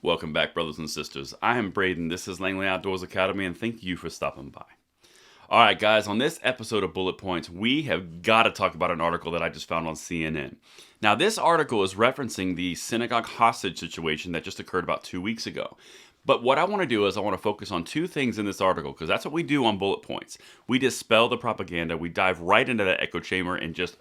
Welcome back, brothers and sisters. I am Braden. This is Langley Outdoors Academy, and thank you for stopping by. All right, guys, on this episode of Bullet Points, we have got to talk about an article that I just found on CNN. Now, this article is referencing the synagogue hostage situation that just occurred about 2 weeks ago. But what I want to do is I want to focus on two things in this article, because that's what we do on Bullet Points. We dispel the propaganda, we dive right into that echo chamber and just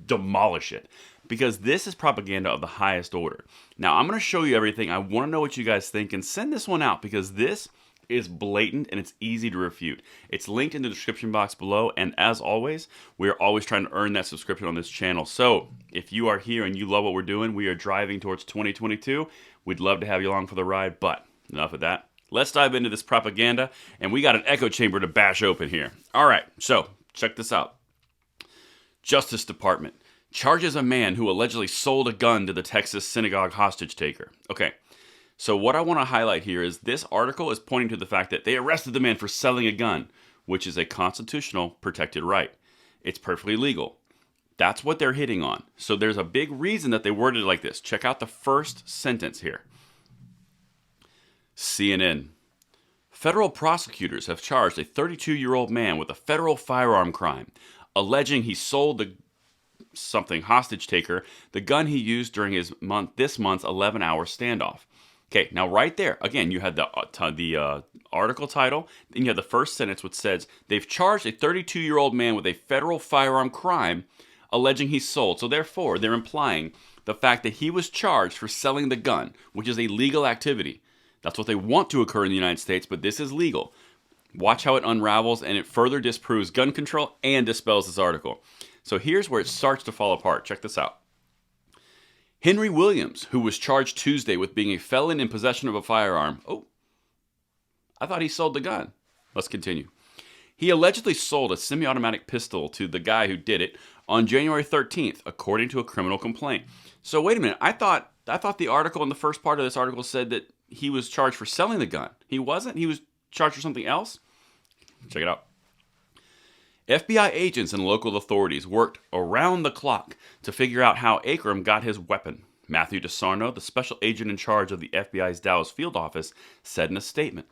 demolish it, because this is propaganda of the highest order. Now, I'm going to show you everything. I want to know what you guys think, and send this one out, because this is blatant and it's easy to refute. It's linked in the description box below, and as always, we're always trying to earn that subscription on this channel. So if you are here and you love what we're doing, we are driving towards 2022. We'd love to have you along for the ride, but enough of that. Let's dive into this propaganda, and we got an echo chamber to bash open here. All right, so check this out. Justice Department charges a man who allegedly sold a gun to the Texas synagogue hostage taker. Okay, so what I want to highlight here is this article is pointing to the fact that they arrested the man for selling a gun, which is a constitutional protected right. It's perfectly legal. That's what they're hitting on. So there's a big reason that they worded it like this. Check out the first sentence here. CNN. Federal prosecutors have charged a 32-year-old man with a federal firearm crime, alleging he sold the something hostage taker the gun he used during this month's 11-hour standoff. Okay, now right there, again, you had the article title, then you have the first sentence which says they've charged a 32-year-old man with a federal firearm crime, alleging he sold. So therefore, they're implying the fact that he was charged for selling the gun, which is a legal activity. That's what they want to occur in the United States, but this is legal. Watch how it unravels, and it further disproves gun control and dispels this article. So here's where it starts to fall apart. Check this out. Henry Williams, who was charged Tuesday with being a felon in possession of a firearm. Oh, I thought he sold the gun. Let's continue. He allegedly sold a semi-automatic pistol to the guy who did it on January 13th, according to a criminal complaint. So wait a minute. I thought the article in the first part of this article said that he was charged for selling the gun. He wasn't? He was charged for something else? Check it out. FBI agents and local authorities worked around the clock to figure out how Akram got his weapon. Matthew DeSarno, the special agent in charge of the FBI's Dallas field office, said in a statement.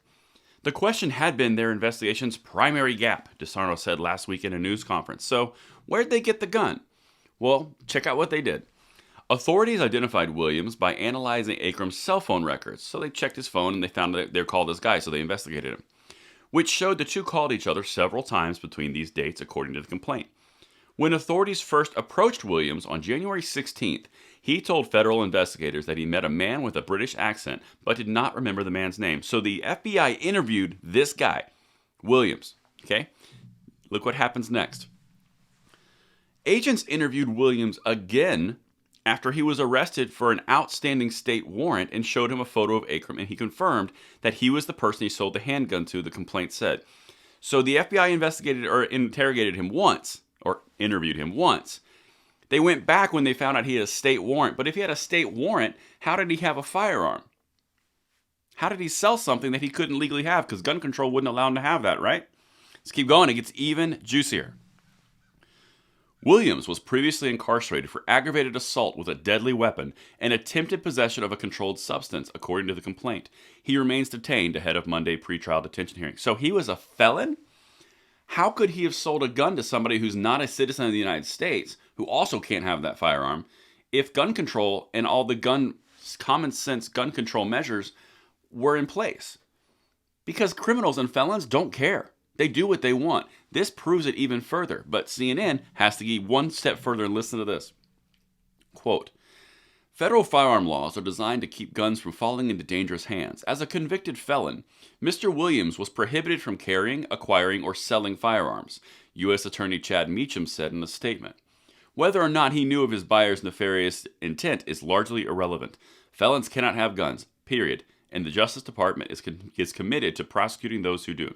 The question had been their investigation's primary gap, DeSarno said last week in a news conference. So, where'd they get the gun? Well, check out what they did. Authorities identified Williams by analyzing Akram's cell phone records. So they checked his phone and they found that they called this guy, so they investigated him, which showed the two called each other several times between these dates, according to the complaint. When authorities first approached Williams on January 16th, he told federal investigators that he met a man with a British accent, but did not remember the man's name. So the FBI interviewed this guy, Williams. Okay? Look what happens next. Agents interviewed Williams again after he was arrested for an outstanding state warrant and showed him a photo of Akram, and he confirmed that he was the person he sold the handgun to, the complaint said. So the FBI investigated or interrogated him once, or interviewed him once. They went back when they found out he had a state warrant, but if he had a state warrant, how did he have a firearm? How did he sell something that he couldn't legally have? Because gun control wouldn't allow him to have that, right? Let's keep going. It gets even juicier. Williams was previously incarcerated for aggravated assault with a deadly weapon and attempted possession of a controlled substance, according to the complaint. He remains detained ahead of Monday pretrial detention hearing. So he was a felon? How could he have sold a gun to somebody who's not a citizen of the United States, who also can't have that firearm, if gun control and all the common sense gun control measures were in place? Because criminals and felons don't care. They do what they want. This proves it even further, but CNN has to go one step further and listen to this. Quote, federal firearm laws are designed to keep guns from falling into dangerous hands. As a convicted felon, Mr. Williams was prohibited from carrying, acquiring, or selling firearms, U.S. Attorney Chad Meacham said in a statement. Whether or not he knew of his buyer's nefarious intent is largely irrelevant. Felons cannot have guns, period, and the Justice Department is committed to prosecuting those who do.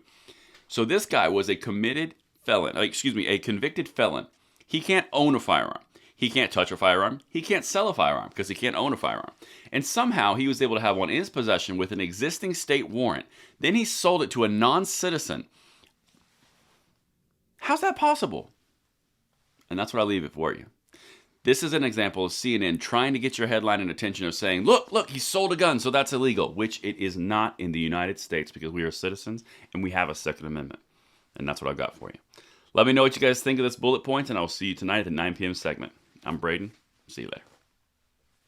So this guy was a convicted felon. He can't own a firearm. He can't touch a firearm. He can't sell a firearm because he can't own a firearm. And somehow he was able to have one in his possession with an existing state warrant. Then he sold it to a non-citizen. How's that possible? And that's what I leave it for you. This is an example of CNN trying to get your headline and attention of saying, look, he sold a gun, so that's illegal, which it is not in the United States because we are citizens and we have a Second Amendment. And that's what I've got for you. Let me know what you guys think of this bullet point, and I'll see you tonight at the 9 p.m. segment. I'm Braden. See you later.